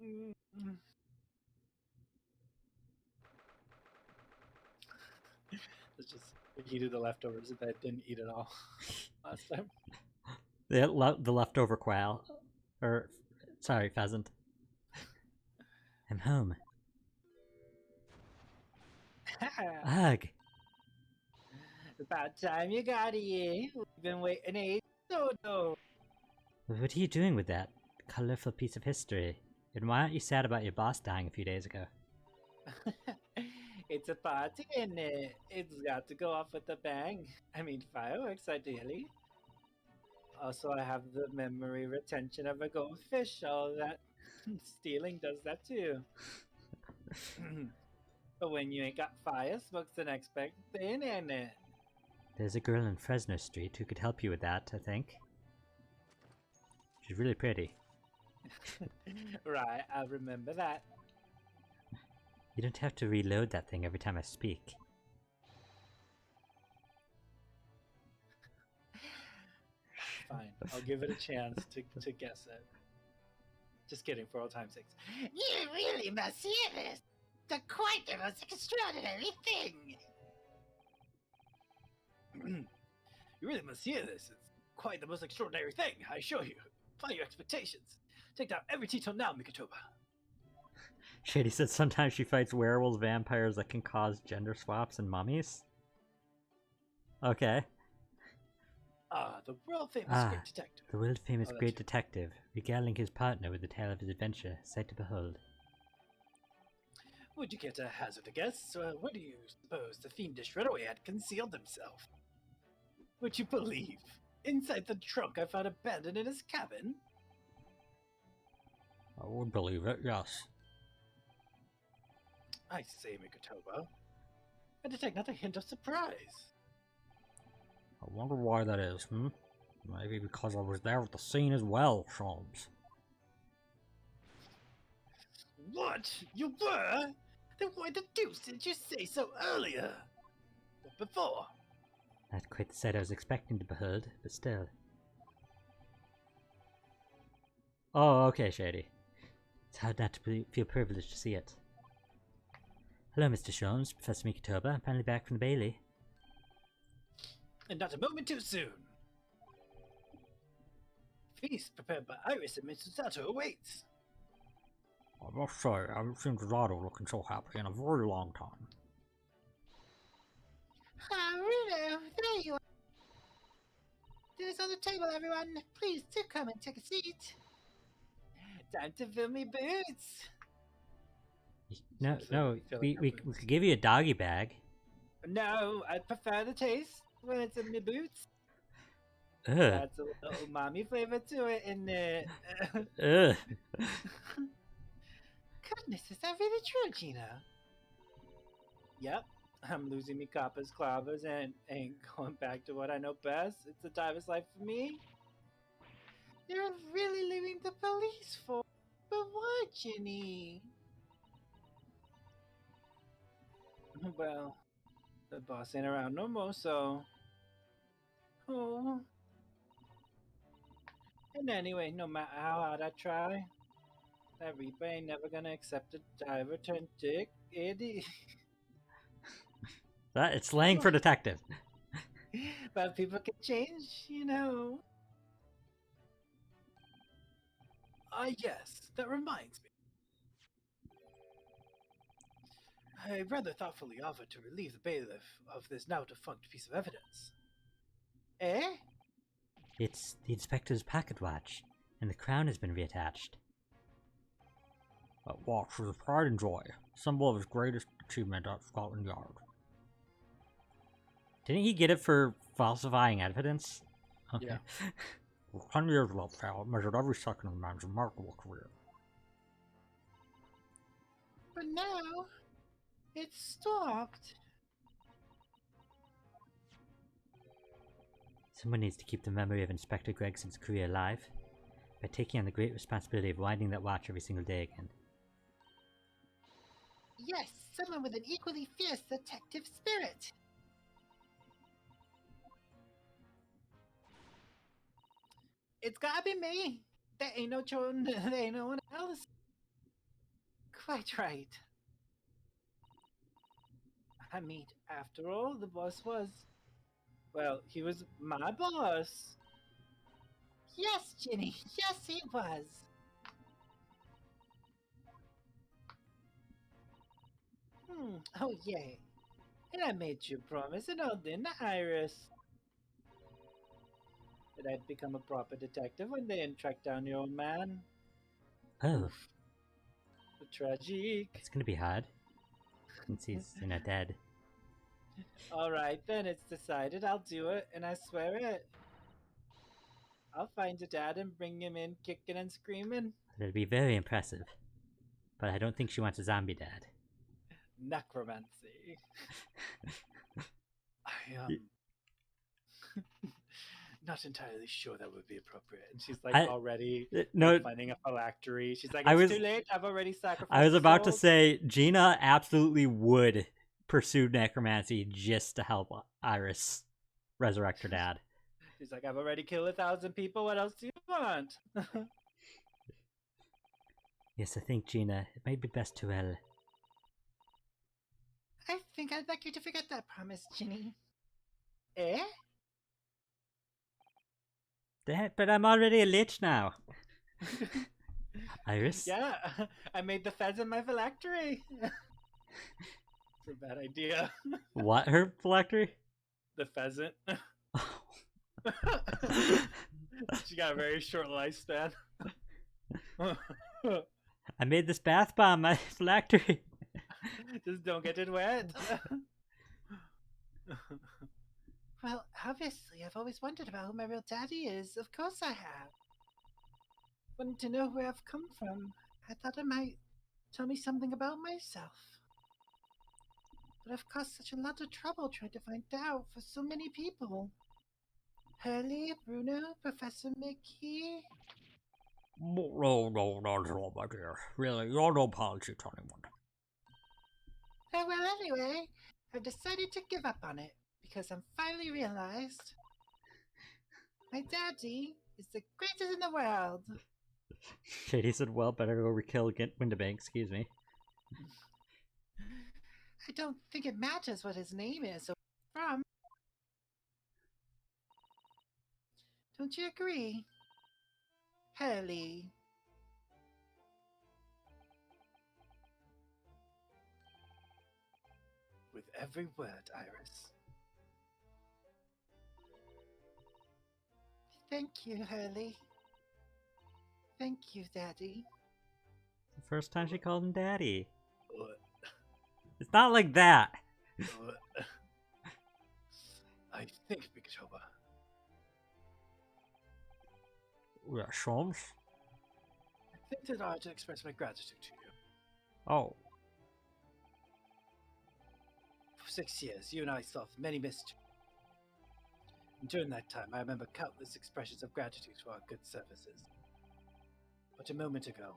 Mm. It's just we heated the leftovers, but I didn't eat it all last time. The leftover quail. Or, sorry, pheasant. I'm home. Ugh! About time you got here. We've been waiting ages. No. What are you doing with that colorful piece of history? And why aren't you sad about your boss dying a few days ago? It's a party, and it's got to go off with a bang. I mean, fireworks, ideally. Also, I have the memory retention of a goldfish. All that stealing does that too. But when you ain't got fire, smoke's the next big thing, ain't it? There's a girl in Fresno Street who could help you with that, I think. She's really pretty. Right, I'll remember that. You don't have to reload that thing every time I speak. Fine, I'll give it a chance to guess it. Just kidding, for all time's sakes. You really must hear this. The quite the most extraordinary thing. You really must hear this. It's quite the most extraordinary thing, I assure you. Defy your expectations. Take down every Tito now, Mikotoba. Shady said sometimes she fights werewolves, vampires that can cause gender swaps, and mummies. Okay. The world famous great detective. The world famous Oh, great too. detective, regaling his partner with the tale of his adventure, sight to behold. Would you care to hazard a guess? Where do you suppose the fiendish runaway had concealed himself? Would you believe? Inside the trunk I found abandoned in his cabin? I would believe it, yes. I say, Mikotoba. I detect not a hint of surprise. I wonder why that is, Maybe because I was there at the scene as well, Sholmes. What? You were? Then why the deuce did you say so earlier? What before? Not quite the sight I was expecting to behold, but still. Oh, okay, Shady. It's hard not to feel privileged to see it. Hello, Mr. Sholmes, Professor Mikotoba. I'm finally back from the Bailey. And not a moment too soon. Feast prepared by Iris and Mr. Sato awaits. I must say, I haven't seen Dorado looking so happy in a very long time. Runo, there you are. Dinner's on the table, everyone. Please do come and take a seat. Time to fill me boots. No, we could give you a doggy bag. No, I prefer the taste when it's in my boots. Ugh. That's a little mommy flavor to it, isn't it? Ugh. Goodness, is that really true, Gina? Yep, I'm losing me coppers, clobbers, and ain't going back to what I know best. It's a diver's life for me. You're really leaving the police for? But why, Ginny? Well, the boss ain't around no more, so. Oh. And anyway, no matter how hard I try, that Reaper ain't never gonna accept a diver turned dick, Eddie. That it's slang for detective. But people can change, you know. Yes, that reminds me. I rather thoughtfully offered to relieve the bailiff of this now defunct piece of evidence. Eh? It's the inspector's pocket watch, and the crown has been reattached. That watch is a pride and joy, symbol of his greatest achievement at Scotland Yard. Didn't he get it for falsifying evidence? Okay. Yeah. For 10 years of that fail, measured every second of the man's remarkable career. But now, it's stopped. Someone needs to keep the memory of Inspector Gregson's career alive by taking on the great responsibility of winding that watch every single day again. Yes, someone with an equally fierce detective spirit. It's gotta be me. There ain't no one else. quite right. I mean, after all, the boss was. Well, he was my boss. Yes, Ginny, yes, he was. Oh, yay. And I made you a promise, and I'll then Iris. That I'd become a proper detective one day and track down your old man. Oh, Oof. The tragic. it's gonna be hard. Since he's, dead. Alright, then it's decided. I'll do it, and I swear it. I'll find your dad and bring him in kicking and screaming. That'd be very impressive. But I don't think she wants a zombie dad. Necromancy. I not entirely sure that would be appropriate. And she's like already no, finding a phylactery. She's like, I it's was- too late. I've already sacrificed. I was about to souls." say Gina absolutely would pursue necromancy just to help Iris resurrect her dad. She's like, I've already killed 1,000 people. What else do you want? Yes, I think, Gina, it might be best to, I think I'd like you to forget that promise, Ginny. Eh? But I'm already a lich now. Iris? Yeah, I made the fez in my phylactery. It's a bad idea. What, her phylactery? The pheasant. She got a very short lifespan. I made this bath bomb, my phylactery. Just don't get it wet. Well, obviously, I've always wondered about who my real daddy is. Of course I have. Wanting to know where I've come from. I thought it might tell me something about myself. But I've caused such a lot of trouble trying to find out for so many people. Hurley, Bruno, Professor Mickey. No, my dear. Really, you're no apology to anyone. Oh, well, anyway, I've decided to give up on it because I'm finally realized my daddy is the greatest in the world. Shady said, well, better go kill Windabank, excuse me. I don't think it matters what his name is or from. Don't you agree? Hurley. With every word, Iris. Thank you, Hurley. Thank you, Daddy. The first time she called him daddy. What? It's not like that. I think, Bigatoba. Yeah, Sholmes? I think that I ought to express my gratitude to you. Oh. For 6 years, you and I solved many mysteries. And during that time, I remember countless expressions of gratitude for our good services. But a moment ago,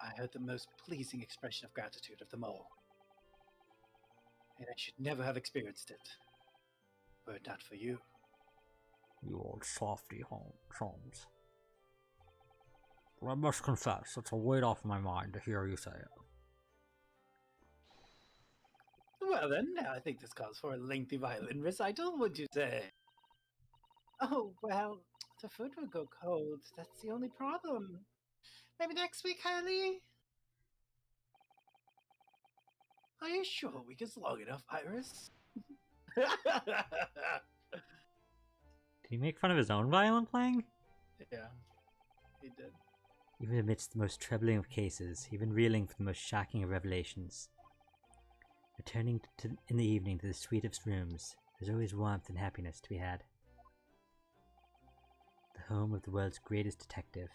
I heard the most pleasing expression of gratitude of them all. And I should never have experienced it, were it not for you. You old softy, Sholmes. Well, I must confess, it's a weight off my mind to hear you say it. Well then, I think this calls for a lengthy violin recital, would you say? Oh, well, the food will go cold. That's the only problem. Maybe next week, Hurley? Are you sure a week is long enough, Iris? Did he make fun of his own violin playing? Yeah, he did. Even amidst the most troubling of cases, even reeling from the most shocking of revelations. Returning in the evening to the sweetest rooms, there's always warmth and happiness to be had. The home of the world's greatest detective,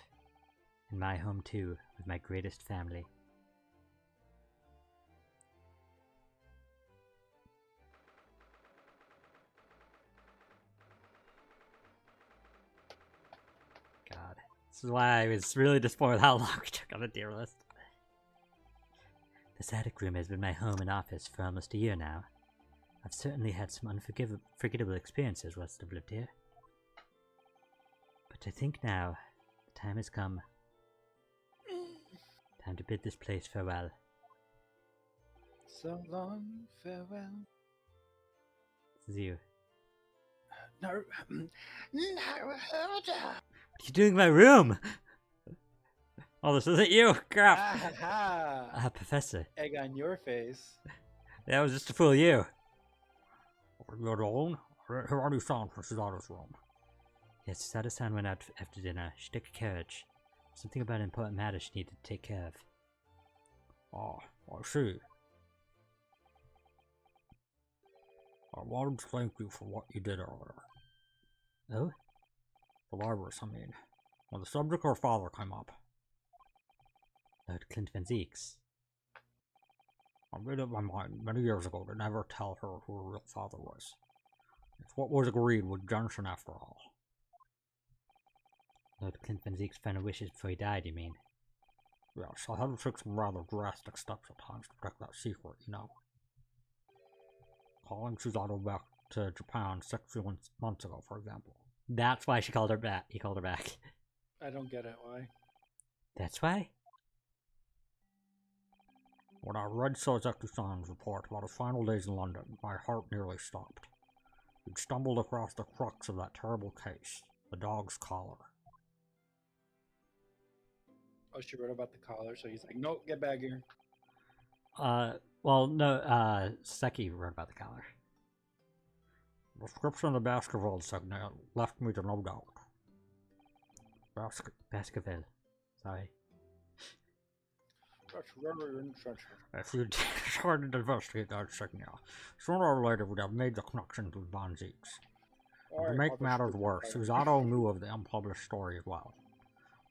and my home too, with my greatest family. God, this is why I was really disappointed with how long we took on the tier list. This attic room has been my home and office for almost a year now. I've certainly had some unforgettable experiences whilst I've lived here. But I think now, the time has come. Time to bid this place farewell. So long, farewell. This is you. Naruhoda! What are you doing in my room? Oh, this isn't you! Crap! Ah ha ha! Professor. Egg on your face. That was just to fool you. Are you alone? I didn't hear any sound from Susano's room. Yes, Susano-san went out after dinner. She took a carriage. Something about important matters she needed to take care of. Ah, I see. I wanted to thank you for what you did earlier. Oh? For Iris, I mean. When the subject of her father came up, Lord Clint Van Zeeks. I made up my mind many years ago to never tell her who her real father was. It's what was agreed with Jensen after all. Lord Clint Van Zeeks' final wishes before he died, you mean? Yes, I had to take some rather drastic steps at times to protect that secret, you know. Calling Susano back to Japan 6 months ago, for example. That's why she called her back. He called her back. I don't get it. Why? That's why? When I read Sozeki-san's report about his final days in London, my heart nearly stopped. He'd stumbled across the crux of that terrible case, the dog's collar. Oh, she wrote about the collar, so he's like, nope, get back here. Well, no, Seki wrote about the collar. The description of the Baskerville insignia left me to no doubt. Baskerville. Sorry. That's very interesting. If you decided to investigate that insignia, sooner or later we'd have made the connection to the Van Zeeks. And to make matters worse, Susano knew of the unpublished story as well.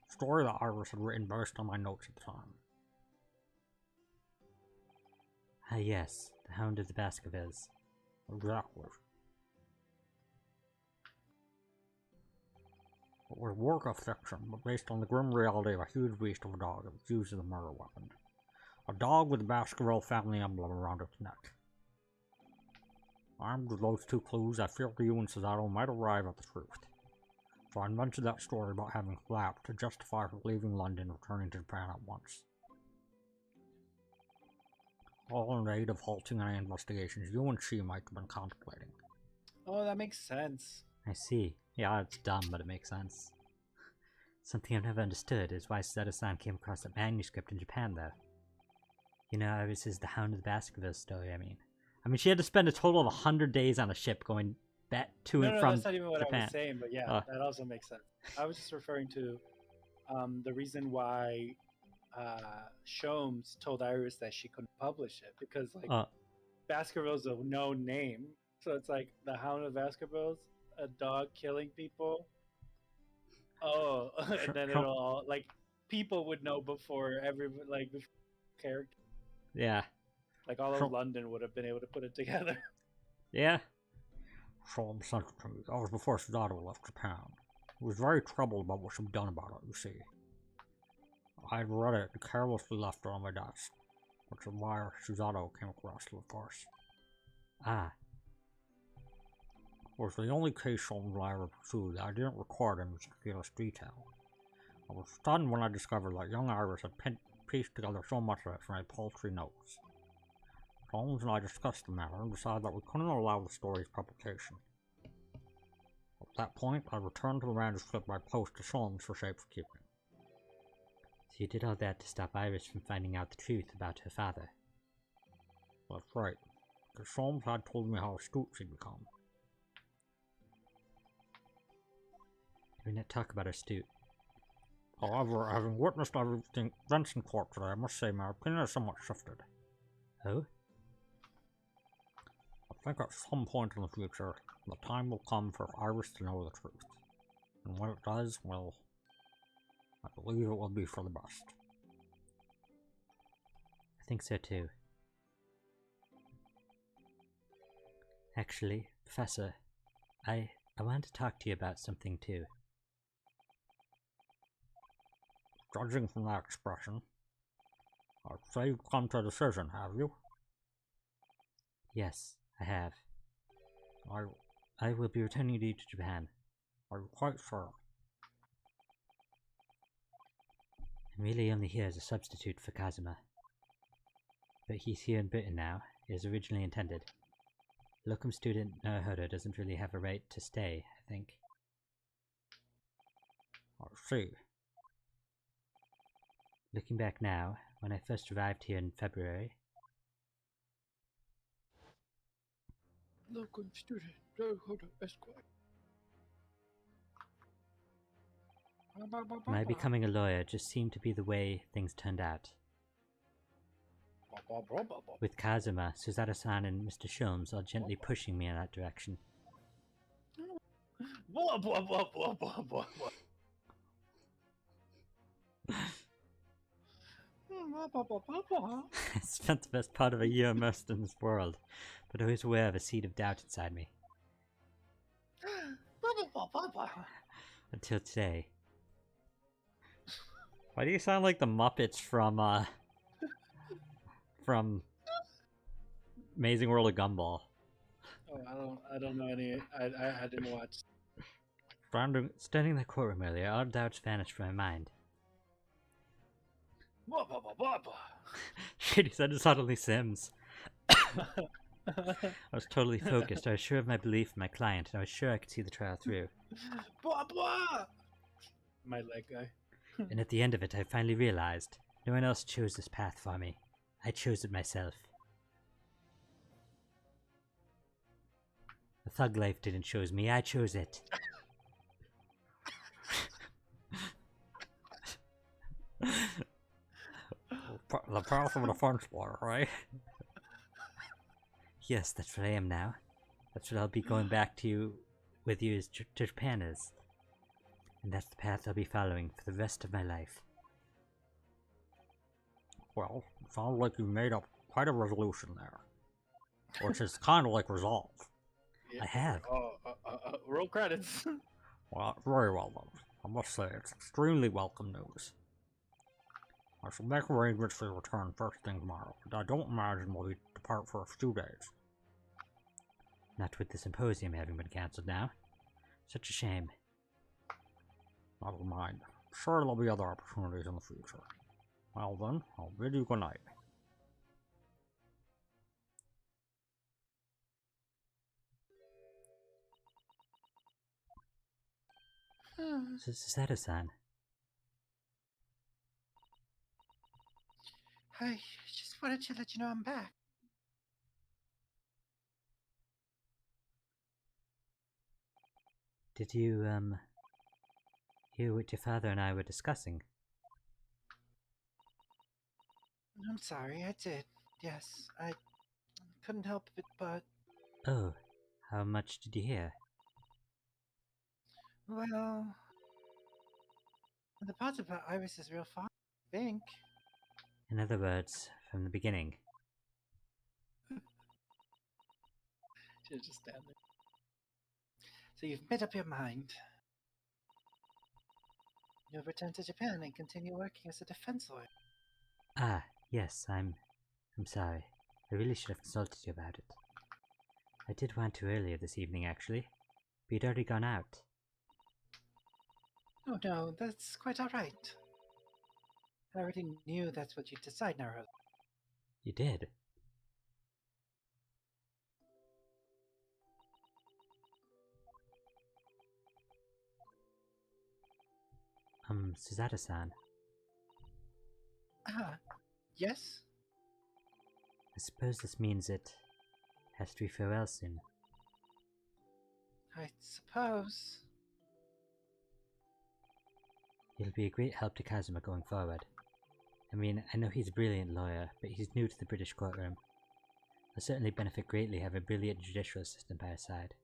A story that Iris had written based on my notes at the time. Ah, yes, the Hound of the Baskervilles. Exactly. It was work of fiction, but based on the grim reality of a huge beast of a dog that was used as a murder weapon. A dog with the Baskerville family emblem around its neck. Armed with those two clues, I feared you and Susano might arrive at the truth. So I invented that story about having flapped to justify her leaving London and returning to Japan at once. All in aid of halting any investigations you and she might have been contemplating. Oh, that makes sense. I see. Yeah, it's dumb, but it makes sense. Something I've never understood is why Suzato-san came across that manuscript in Japan, though. You know, Iris is the Hound of the Baskerville story, I mean, she had to spend a total of 100 days on a ship going back to and from that's not even what Japan. I was saying, but yeah, that also makes sense. I was just referring to the reason why Sholmes told Iris that she couldn't publish it, because like Baskerville's a known name, so it's like the Hound of Baskervilles, a dog killing people. Oh, and then it'll all, like, people would know before everyone, like, before character. Yeah. Like all of London would have been able to put it together. Yeah. Sholmes sent it to me. That was before Susano left Japan. He was very troubled about what she'd done about it, you see. I had read it and carelessly left it on my desk, which is why Susano came across it, of course. Ah. It was the only case Sholmes and I ever pursued that I didn't record in meticulous detail. I was stunned when I discovered that young Iris had pieced together so much of it from my paltry notes. Sholmes and I discussed the matter and decided that we couldn't allow the story's publication. At that point, I returned to the manuscript by post to Sholmes for safekeeping. So you did all that to stop Iris from finding out the truth about her father? That's right, because Sholmes had told me how astute she'd become. We didn't talk about astute. However, having witnessed everything events in court today, I must say my opinion is somewhat shifted. Oh? I think at some point in the future, the time will come for Iris to know the truth. And when it does, well, I believe it will be for the best. I think so too. Actually, Professor, I wanted to talk to you about something too. Judging from that expression, I'd say you've come to a decision, have you? Yes, I have. I will be returning you to Japan. Are you quite sure? I'm really only here as a substitute for Kazuma. but he's here in Britain now, as originally intended. Locum student Naruhodo doesn't really have a right to stay, I think. I see. Looking back now, when I first arrived here in February, Local student, Naruhodo Esquire. my becoming a lawyer just seemed to be the way things turned out. With Kazuma, Suzato-san, and Mr. Sholmes all gently pushing me in that direction. Blah, blah, blah, blah, blah, blah, blah. Blah, blah, blah, blah. I spent the best part of a year immersed in this world, but always aware of a seed of doubt inside me. Blah, blah, blah, blah, blah. Until today. Why do you sound like the Muppets from Amazing World of Gumball? Oh, I don't know any. I didn't watch. Standing in the courtroom earlier, all doubts vanished from my mind. Blah, blah, blah, blah, blah. Shit, he said it suddenly Sims. I was totally focused. I was sure of my belief in my client, and I was sure I could see the trial through. Blah, blah. My leg guy. And at the end of it, I finally realized no one else chose this path for me. I chose it myself. The thug life didn't choose me, I chose it. The path of a defense lawyer, right? Yes, that's what I am now. That's what I'll be going back to with you as to Japan is. And that's the path I'll be following for the rest of my life. Well, it sounds like you made up quite a resolution there. Which is kind of like resolve. I have. Roll credits. Well, very well done. I must say, it's extremely welcome news. I shall make arrangements for your return first thing tomorrow, but I don't imagine we'll depart for a few days. Not with the symposium having been cancelled now. Such a shame. Never mind. I'm sure there'll be other opportunities in the future. Well then, I'll bid you good night. Suzato-san, I just wanted to let you know I'm back. did you, hear what your father and I were discussing? I'm sorry, I did. Yes, I couldn't help it, but, Oh, how much did you hear? well, the part about Iris's real father, I think. In other words, from the beginning. Should just stand there. So you've made up your mind. You'll return to Japan and continue working as a defense lawyer. Ah, yes, I'm sorry. I really should have consulted you about it. I did want to earlier this evening, actually, but you'd already gone out. Oh no, that's quite alright. I already knew that's what you'd decide, Naruto. You did? Suzato-san, Ah, yes? I suppose this means it has to be farewell soon. I suppose. You'll be a great help to Kazuma going forward. I mean, I know he's a brilliant lawyer, but he's new to the British courtroom. I'll certainly benefit greatly having a brilliant judicial assistant by his side.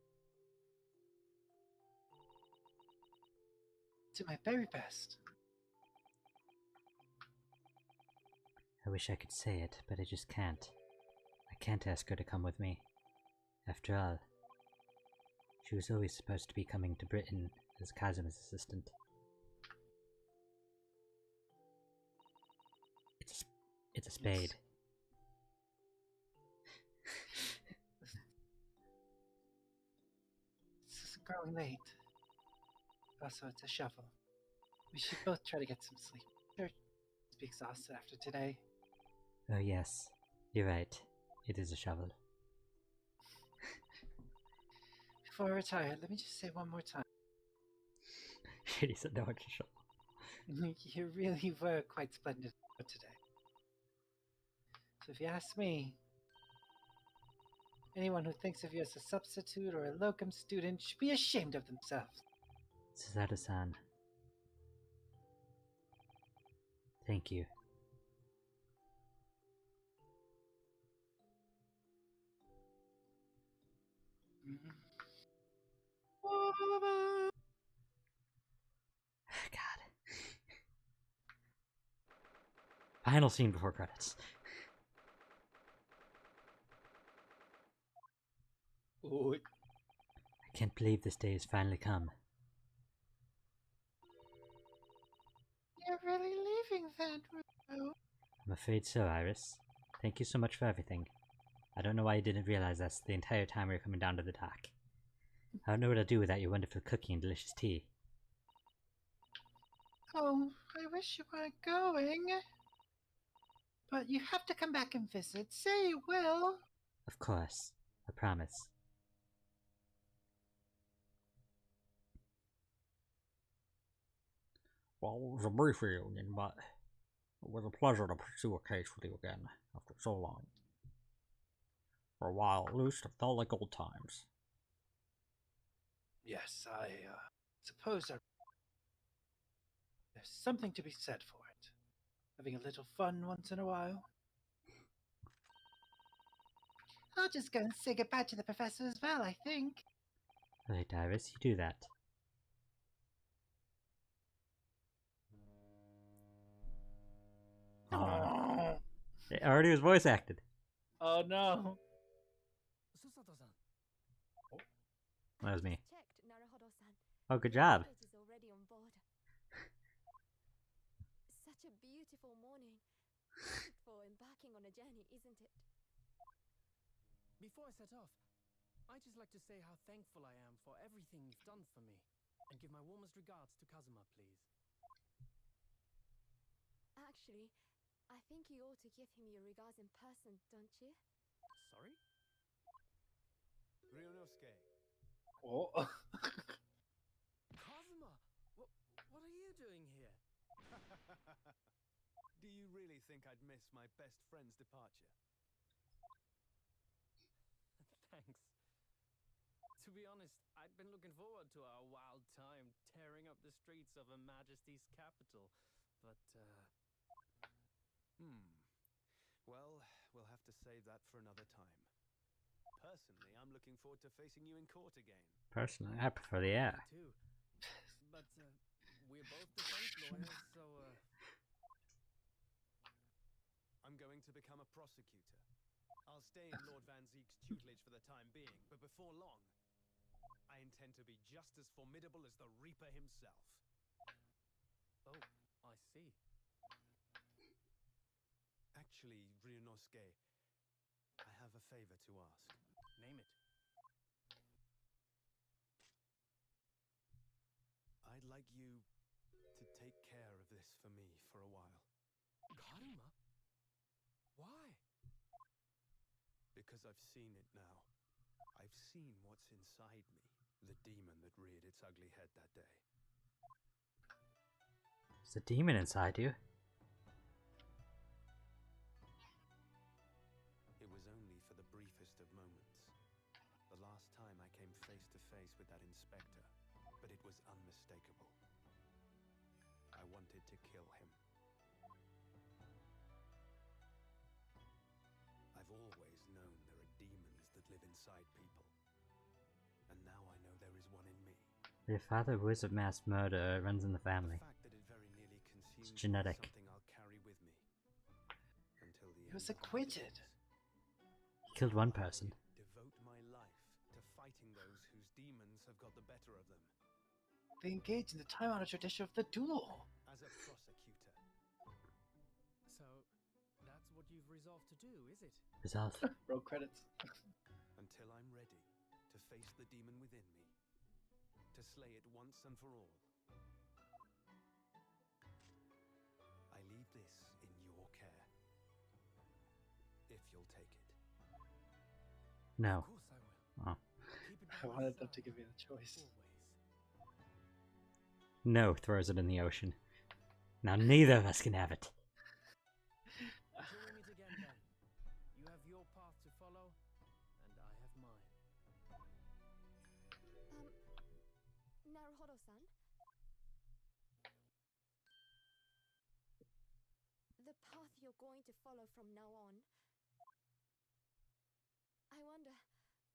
Do my very best. I wish I could say it, but I just can't. I can't ask her to come with me. After all, she was always supposed to be coming to Britain as Kazuma's assistant. It's a spade. It's growing late. Also, it's a shovel. We should both try to get some sleep. Sure, be exhausted after today. Oh yes, You're right. It is a shovel. Before I retire, let me just say one more time. She doesn't know it's a shovel. You really were quite splendid today. So if you ask me, anyone who thinks of you as a substitute or a locum student should be ashamed of themselves. Suzaru-san. Thank you. God. Final scene before credits. Oh, I can't believe this day has finally come. You're really leaving then, Ruo? I'm afraid so, Iris. Thank you so much for everything. I don't know why you didn't realize this the entire time we were coming down to the dock. I don't know what I'd do without your wonderful cooking and delicious tea. Oh, I wish you weren't going. But you have to come back and visit. Say you will. Of course. I promise. Well, it was a brief reunion, but it was a pleasure to pursue a case with you again after so long. For a while, at least, it felt like old times. Yes, I suppose there's something to be said for it. Having a little fun once in a while. I'll just go and say goodbye to the professor as well, I think. Right, Iris, you do that. Oh. It already was voice acted. oh no. Susato-san. That was me. Checked, Naruhodo-san. Oh, good job. Luggage is already on board. Such a beautiful morning. Perfect for embarking on a journey, isn't it? Before I set off, I'd just like to say how thankful I am for everything you've done for me, and give my warmest regards to Kazuma, please. Actually, I think you ought to give him your regards in person, don't you? Sorry? Ryunosuke, Oh. Kazuma! What are you doing here? do you really think I'd miss my best friend's departure? Thanks. To be honest, I'd been looking forward to our wild time tearing up the streets of Her Majesty's capital, but, Well, we'll have to save that for another time. Personally, I'm looking forward to facing you in court again. Personally, I prefer the air. me too. But, we're both defense lawyers, so, I'm going to become a prosecutor. I'll stay in Lord Van Zeek's tutelage for the time being, but before long, I intend to be just as formidable as the Reaper himself. oh, I see. Actually, Ryunosuke, I have a favor to ask. Name it. I'd like you to take care of this for me for a while. Karuma? Why? Because I've seen it now. I've seen what's inside me. The demon that reared its ugly head that day. There's a demon inside you. It was only for the briefest of moments. The last time I came face to face with that inspector, but it was unmistakable. I wanted to kill him. I've always known there are demons that live inside people. And now I know there is one in me. Your father was a mass murderer, runs in the family. The fact that it very nearly consumed me is genetic. something I'll carry with me. Until the He was end of my acquitted. days. He killed one person. Devote my life to fighting those whose demons have got the better of them. They engaged in the time-honored tradition of the duel. As a prosecutor, So, that's what you've resolved to do, is it? Resolve. Roll credits. until I'm ready to face the demon within me, to slay it once and for all. I leave this in your care. If you'll you'll take it. No. Of course I will. Oh. Keep it I by my wanted them to side, give me the choice. always. No throws it in the ocean. Now neither of us can have it. Until we meet again, then. You have your path to follow, and I have mine. Naruhodo-san? The path you're going to follow from now on. I wonder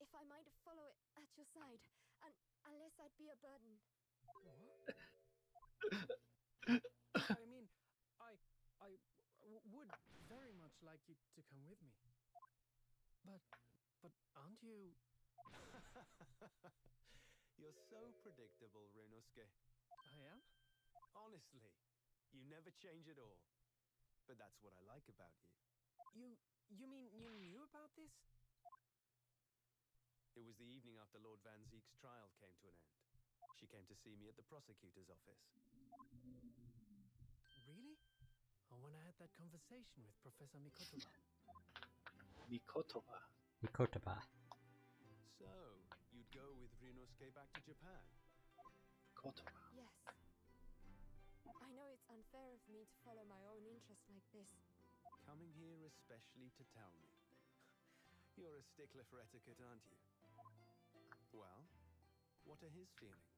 if I might follow it at your side, unless I'd be a burden. What? I mean, I would very much like you to come with me. But aren't you? You're so predictable, Ryunosuke. I am? Honestly, you never change at all. But that's what I like about you. You mean you knew about this? It was the evening after Lord Van Zeek's trial came to an end. She came to see me at the prosecutor's office. Really? Or when I had that conversation with Professor Mikotoba? Mikotoba. Mikotaba. So, you'd go with Ryunosuke back to Japan? Mikotoba. Yes. I know it's unfair of me to follow my own interests like this. Coming here especially to tell me. You're a stickler for etiquette, aren't you? Well, what are his feelings?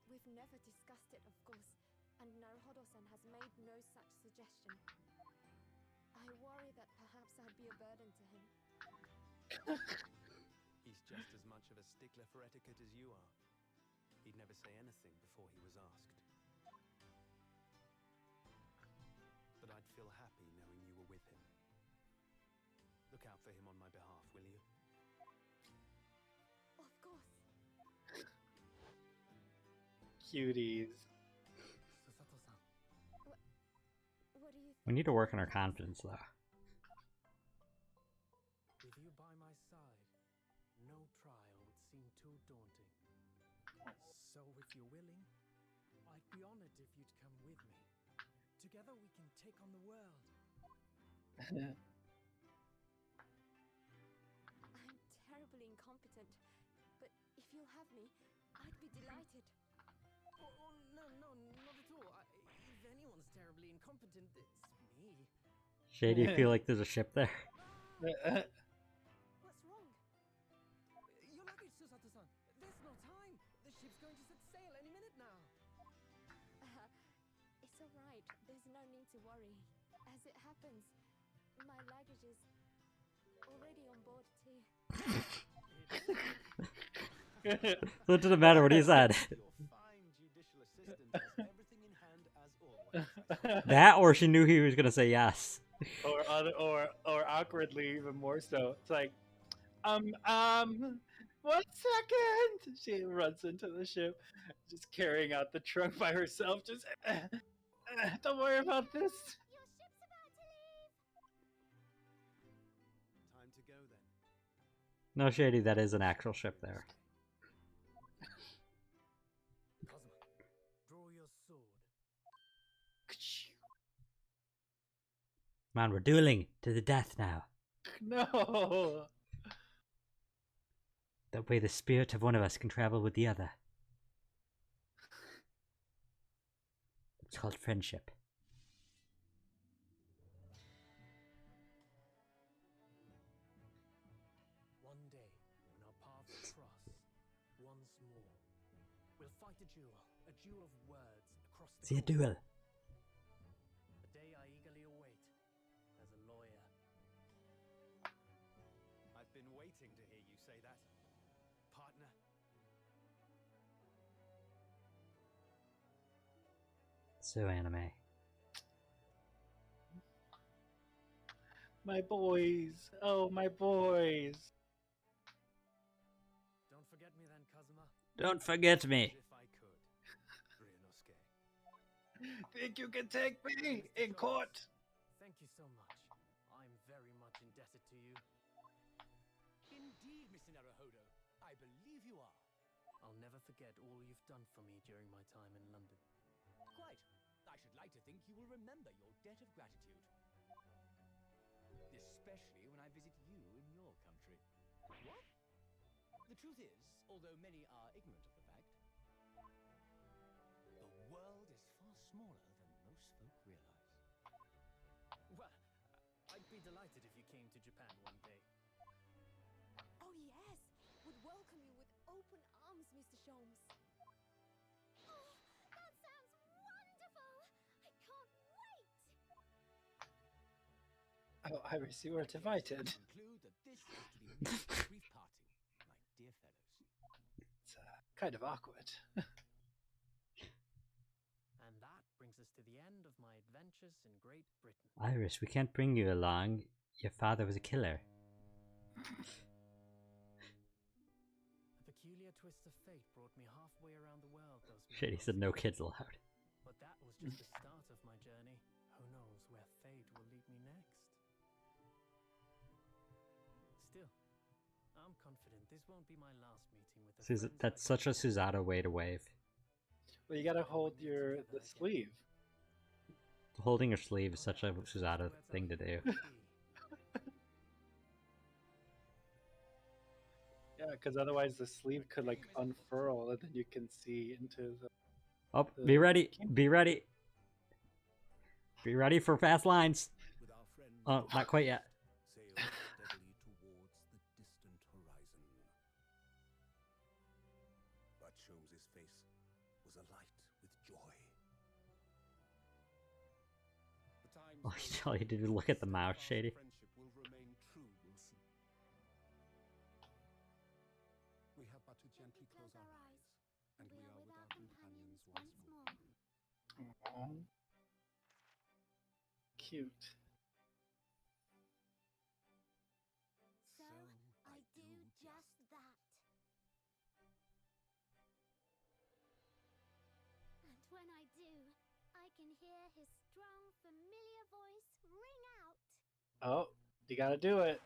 We've never discussed it, of course, and Naruhodo-san has made no such suggestion. I worry that perhaps I'd be a burden to him. He's just as much of a stickler for etiquette as you are. He'd never say anything before he was asked. But I'd feel happy knowing you were with him. Look out for him on my behalf, will you? Of course. Cuties. Susato-san. What do you We need to work on our confidence, though. With you by my side, no trial would seem too daunting. So if you're willing, I'd be honored if you'd come with me. Together we can take on the world. I'm terribly incompetent, but if you'll have me, I'd be delighted. Oh, no, not at all. If anyone's terribly incompetent, it's me. Shay, do you feel like there's a ship there? What's wrong? Your luggage, Susato-san. There's no time. The ship's going to set sail any minute now. It's all right. There's no need to worry. As it happens, my luggage is already on board too. So it doesn't matter what he said. Your fine judicial assistant has everything in hand as always. That, or she knew he was gonna say yes. or awkwardly, even more so. It's like, 1 second. She runs into the ship, just carrying out the trunk by herself. Just don't worry about this. Your ship's about to leave! Time to go then. No, Shady, that is an actual ship there. Kazuma, draw your sword. Man, we're dueling to the death now. No. That way the spirit of one of us can travel with the other. It's called friendship. One day, when our paths cross, once more, we'll fight a duel of words across the See a court. duel. A day I eagerly await as a lawyer. I've been waiting to hear you say that. Partner. So anime. My boys. Oh, my boys. Don't forget me then, Kazuma. Don't forget me. If I could, Ryunosuke. Think you can take me in court? Thank you so much. I'm very much indebted to you. Indeed, Mr. Naruhodo. I believe you are. I'll never forget all you've done for me during my time in London. Quite. I should like to think you will remember your debt of gratitude. especially when I visit you in your country. What? The truth is, although many are ignorant of the fact, the world is far smaller than most folk realize. Well, I'd be delighted if you came to Japan one day. Oh, yes! Would welcome you with open arms, Mr. Sholmes. Oh, that sounds wonderful! I can't wait! Oh, Iris, you were invited. Conclude that this is to be merely a brief parting, my dear fellows. It's kind of awkward. And that brings us to the end of my adventures in Great Britain. Iris, we can't bring you along. Your father was a killer. A peculiar twist of fate brought me halfway around the world those many Shit, he months said no ago. kids allowed. But that was just the start of my journey. Who knows where fate will lead me next? Still, I'm confident this won't be my last meeting with the friends That's I such a got. Susanna way to wave. Well, you gotta hold the sleeve. Holding your sleeve is such a Susanna thing to do. Yeah, because otherwise the sleeve could like unfurl and then you can see into the. Oh, be ready! Be ready! Be ready for fast lines! With our friend Oh, not quite yet. sailed steadily towards the distant horizon. But Sholmes's face was alight with joy. The times Oh, all you did was look at the mouth, Shady. friendship will remain true, Wilson. We have but to gently close our eyes, and we are with our companions once more. Aww. Cute. So I do just that. And when I do, I can hear his strong, familiar voice ring out. Oh, you gotta do it.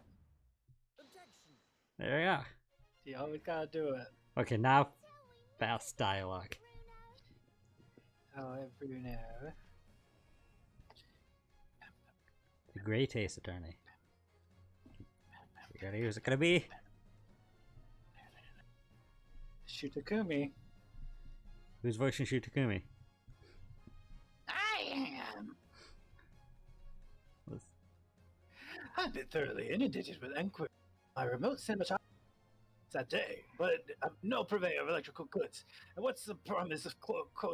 Objection! There we go. You always gotta do it. Okay, now Till we meet fast again, dialogue. Bruno. Oh, Bruno. The Great Ace Attorney. You ready? Who's it gonna be? Shutakumi. Who's voicing Shutakumi? I am. Was- I've been thoroughly inundated with inquiries. My remote cinematography that day, but I'm no purveyor of electrical goods. And what's the promise of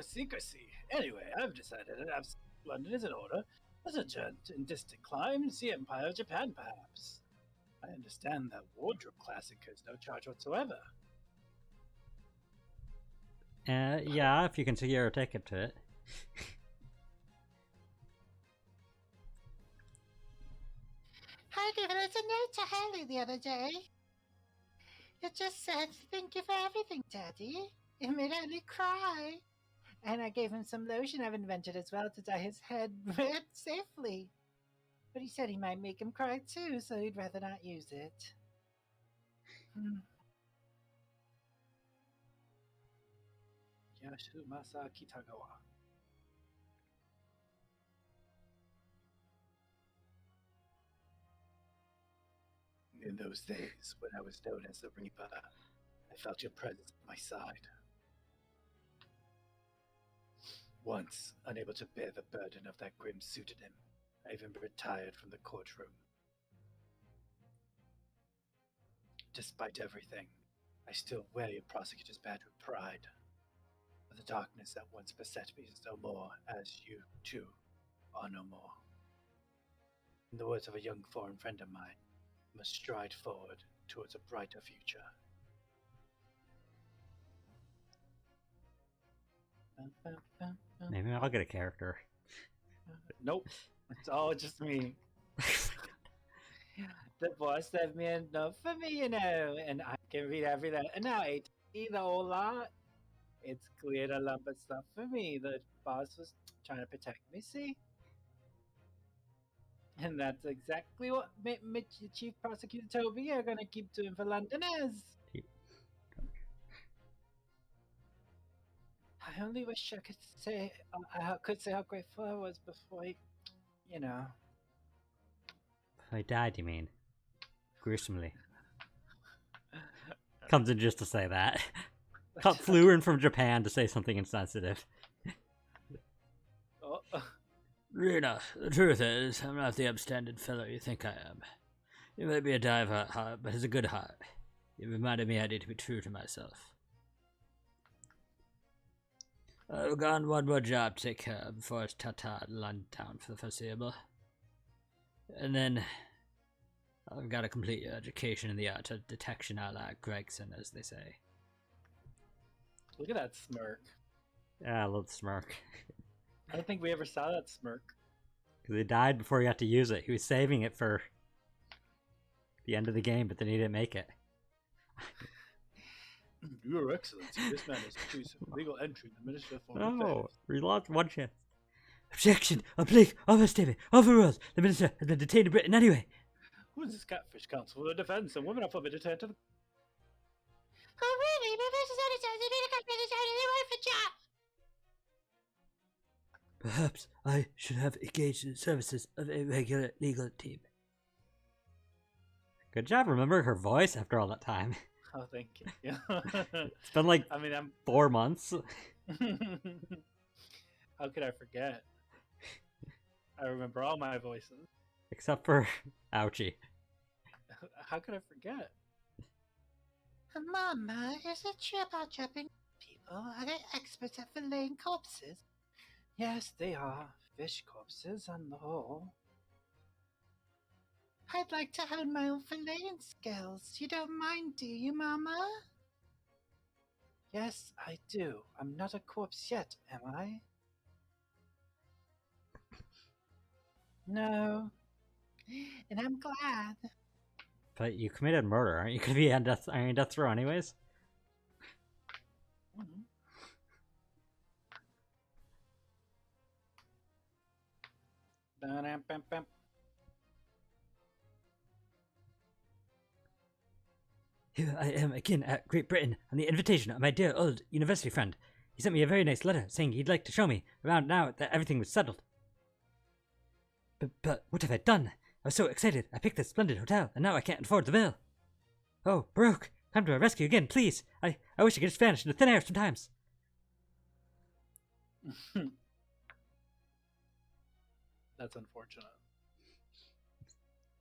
secrecy? Anyway, I've decided that London is in order. Let's adjourn in distant climes, the Empire of Japan, perhaps. I understand that wardrobe classic is no charge whatsoever. Yeah, if you can secure a ticket to it. I gave us a note to Hallie the other day. It just said, "Thank you for everything, Daddy." It made Hallie cry. And I gave him some lotion I've invented as well to dye his head red safely. But he said he might make him cry too, so he'd rather not use it. Yashimasa Kitagawa. In those days, when I was known as the Reaper, I felt your presence at my side. Once, unable to bear the burden of that grim pseudonym, I even retired from the courtroom. Despite everything, I still wear your prosecutor's badge with pride. But the darkness that once beset me is no more, as you, too, are no more. In the words of a young foreign friend of mine, I must stride forward towards a brighter future. Maybe I'll get a character. Nope. It's all just me. The boss said me enough for me, you know, and I can read every letter. And now I see the whole lot. It's cleared a lump of stuff for me. The boss was trying to protect me, see? And that's exactly what Chief Prosecutor told me you're gonna keep doing for Londoners. I only wish I could say how grateful I was before he, you know. Oh, he died, you mean? Gruesomely. Comes in just to say that. Flew in from Japan to say something insensitive. Oh, Rena, the truth is, I'm not the upstanding fellow you think I am. You may be a dive heart, but it's a good heart. You reminded me I need to be true to myself. I've got one more job to take care of before it's ta-ta in London town for the foreseeable. And then I've got to complete your education in the art of detection a la Gregson, as they say. look at that smirk. Yeah, I love the smirk. I don't think we ever saw that smirk. Because he died before he got to use it. He was saving it for the end of the game, but then he didn't make it. Your Excellency, this man is accused of illegal entry in the Ministry of Foreign No, Affairs. we lost one chance. Objection! Oblique! Overstatement! Overruled! The minister has been detained in Britain anyway! Who is this catfish counsel for the defense? And women are forbidden to enter the... Oh, really? Professor So-and-so, they need a company to Perhaps I should have engaged in the services of a regular legal team. Good job remembering her voice after all that time. Oh, thank you. It's been like I mean, I'm... 4 months. How could I forget? I remember all my voices. Except for Ouchie. How could I forget? Mama, is it true about trapping people? Are they experts at filleting corpses? Yes, they are. Fish corpses on the whole. I'd like to hone my own filleting skills. You don't mind, do you, Mama? Yes, I do. I'm not a corpse yet, am I? No. And I'm glad. But you committed murder, aren't you? Could be on death row anyways. Mhm. Ba-dam-bam-bam. Here I am again at Great Britain on the invitation of my dear old university friend. He sent me a very nice letter saying he'd like to show me around now that everything was settled. But what have I done? I was so excited. I picked this splendid hotel, and now I can't afford the bill. Oh, Baruch, come to our rescue again, please. I wish I could just vanish into thin air sometimes. That's unfortunate.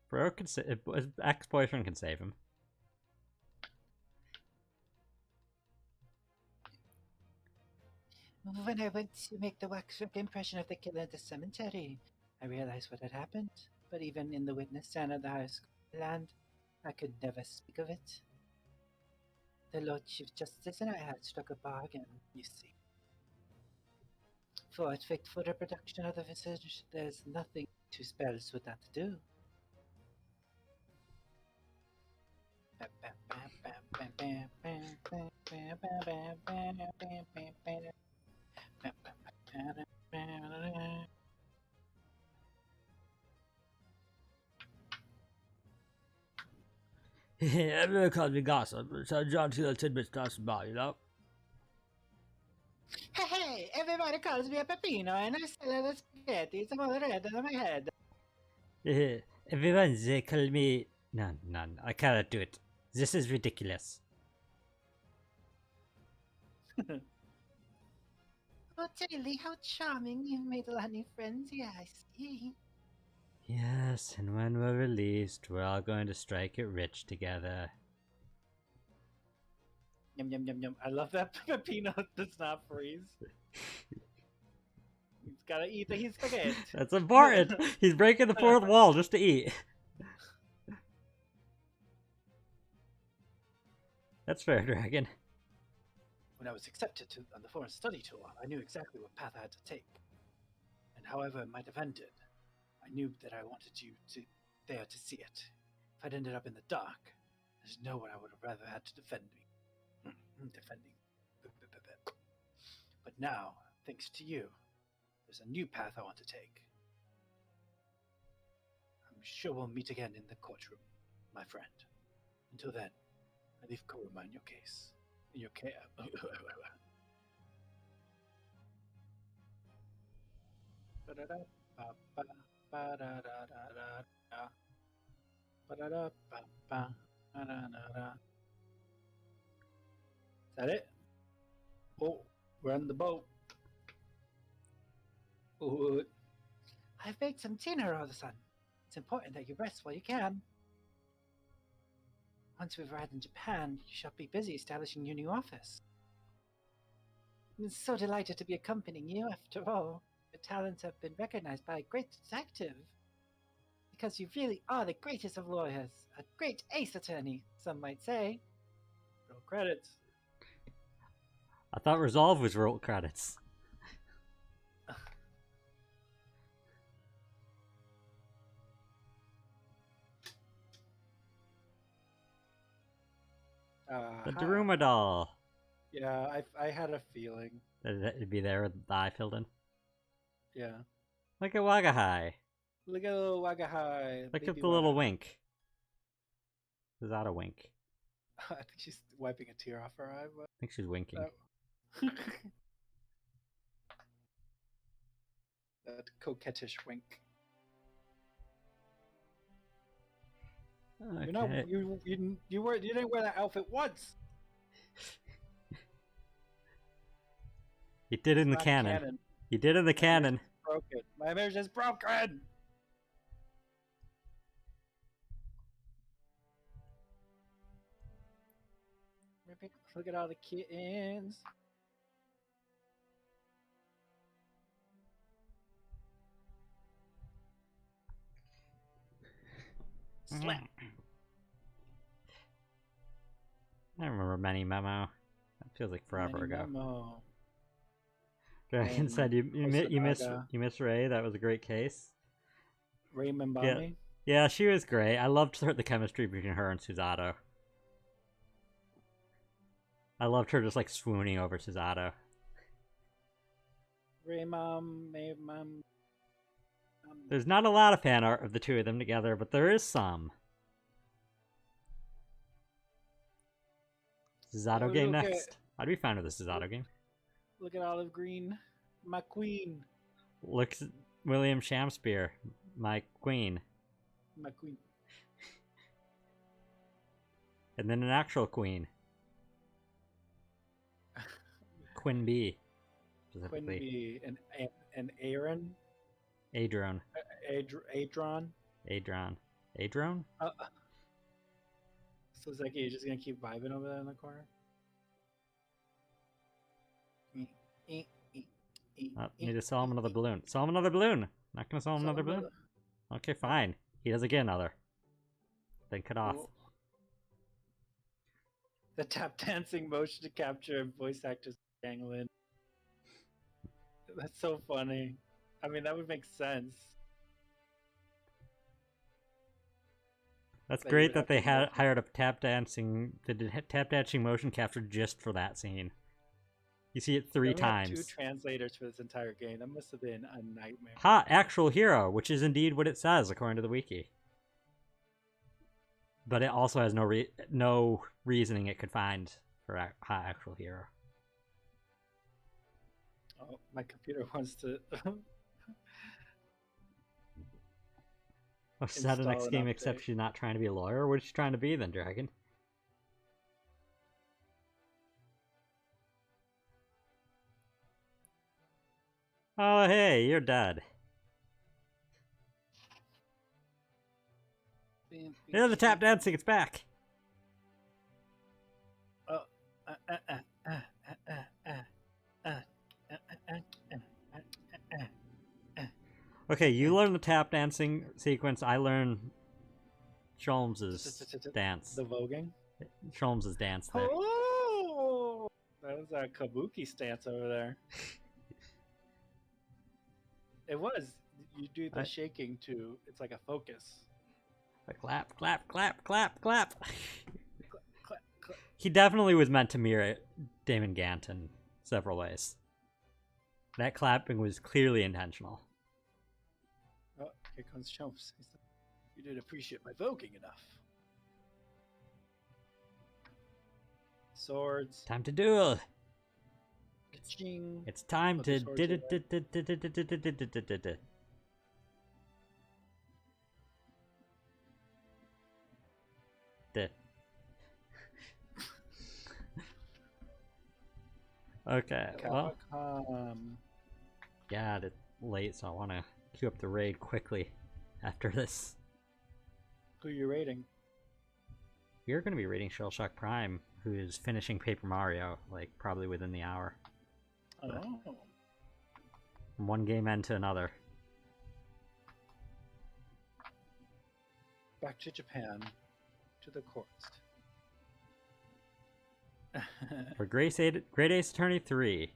Bro can his ex-boyfriend can save him. When I went to make the waxwork impression of the killer at the cemetery, I realized what had happened. But even in the witness stand of the High School land, I could never speak of it. The Lord Chief Justice and I had struck a bargain, you see. For a faithful reproduction of the visage, there's nothing two spells would not do. Everyone calls me gossip, so John Taylor tidbits gossip about, you know? Hey, everybody calls me a pepino, and I sell the spaghetti. It's all red on my head. Everyone's call me... None. I cannot do it. This is ridiculous. Oh, Daily, how charming. You've made a lot of new friends. Yeah, I see. Yes, and when we're released, we're all going to strike it rich together. Yum yum yum yum. I love that Pepino does not freeze. He's gotta eat the spaghetti. That's important! He's breaking the fourth wall just to eat. That's fair, Dragon. When I was accepted on the foreign study tour, I knew exactly what path I had to take. And however it might have ended, I knew that I wanted you there to see it. If I'd ended up in the dark, there's no one I would have rather had to defend me. Defending. But now, thanks to you, there's a new path I want to take. I'm sure we'll meet again in the courtroom, my friend. Until then, I leave Kuruma in your case. In your care. Ba-da-da-ba-ba. Da-da-da-da. Is that it? Oh, we're on the boat. Ooh. I've baked some dinner, Oda-san. It's important that you rest while you can. Once we've arrived in Japan, you shall be busy establishing your new office. I'm so delighted to be accompanying you. After all, your talents have been recognized by a great detective. Because you really are the greatest of lawyers. A great ace attorney, some might say. Roll credits. I thought Resolve was roll credits. The Daruma doll. Yeah, I had a feeling. That it'd be there with the eye filled in. Yeah. Look at Wagahai. Look at little Wagahai. Look baby at the little Wagahai. wink. Is that a wink? I think she's wiping a tear off her eye. But... I think she's winking. That coquettish wink. Okay. You know, you didn't wear that outfit once. You did in the Not canon. You did in the canon. Broken. My marriage is broken. Look at all the kittens. Slap. I remember Many Memo. That feels like forever ago. Memo. Dragon said you miss Ray. That was a great case. Raymond Yeah. Bami. Yeah, she was great. I loved the chemistry between her and Susato. I loved her just like swooning over Susato. Raymond. There's not a lot of fan art of the two of them together, but there is some. Susato game next. I'd be fine with a Susato game. Look at Olive Green. My queen. Look, William Shamspeare. My queen. My queen. And then an actual queen. Quinn B. Specifically. Quinn B. And Aaron. Adron. Adron. Adron. Adron? So Zeki, you're just gonna keep vibing over there in the corner? Oh, need to sell him another balloon. Sell him another balloon! Not gonna sell him another balloon? Okay, fine. He doesn't get another. Then cut off. The tap dancing motion to capture voice actors Ganglin. That's so funny. I mean, that would make sense. That's great that they hired a tap dancing motion capture just for that scene. You see it 3 times. Have 2 translators for this entire game. That must have been a nightmare. Ha! Actual hero, which is indeed what it says according to the wiki. But it also has no reasoning it could find for ha! Actual hero. Oh, my computer wants to. Is that the next game except she's not trying to be a lawyer? What is she trying to be then, Dragon? Oh, hey, you're dead. Yeah, the tap dancing, it's back. Okay, you learn the tap dancing sequence. I learn Sholmes's dance. The voguing? Sholmes's dance there. Oh! That was a kabuki stance over there. It was. You do the shaking too. It's like a focus. Clap, clap, clap, clap, clap. He definitely was meant to mirror Damon Gant in several ways. That clapping was clearly intentional. Oh, here comes Chumps. You didn't appreciate my voguing enough. Swords. Time to duel. Ka-ching. It's time to Okay, well, Capcom. yeah, it's late, so I want to queue up the raid quickly after this. Who are you rating? We're going to be raiding Shellshock Prime, who is finishing Paper Mario, like, probably within the hour. Oh. From one game end to another. Back to Japan. To the courts. For Great Ace Attorney 3,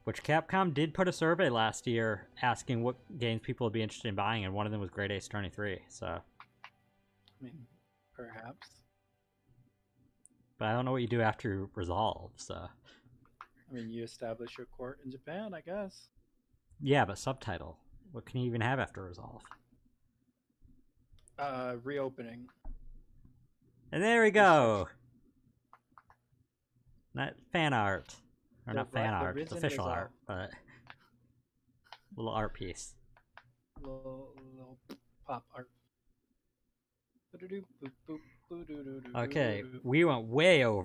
which Capcom did put a survey last year asking what games people would be interested in buying, and one of them was Great Ace Attorney 3, so... I mean, perhaps. But I don't know what you do after Resolve, so... I mean, you establish your court in Japan, I guess. Yeah, but subtitle. What can you even have after Resolve? Reopening. And there we go! Not fan art. Or not fan art, it's official art, but... little art piece. Little pop art. Okay, we went way over.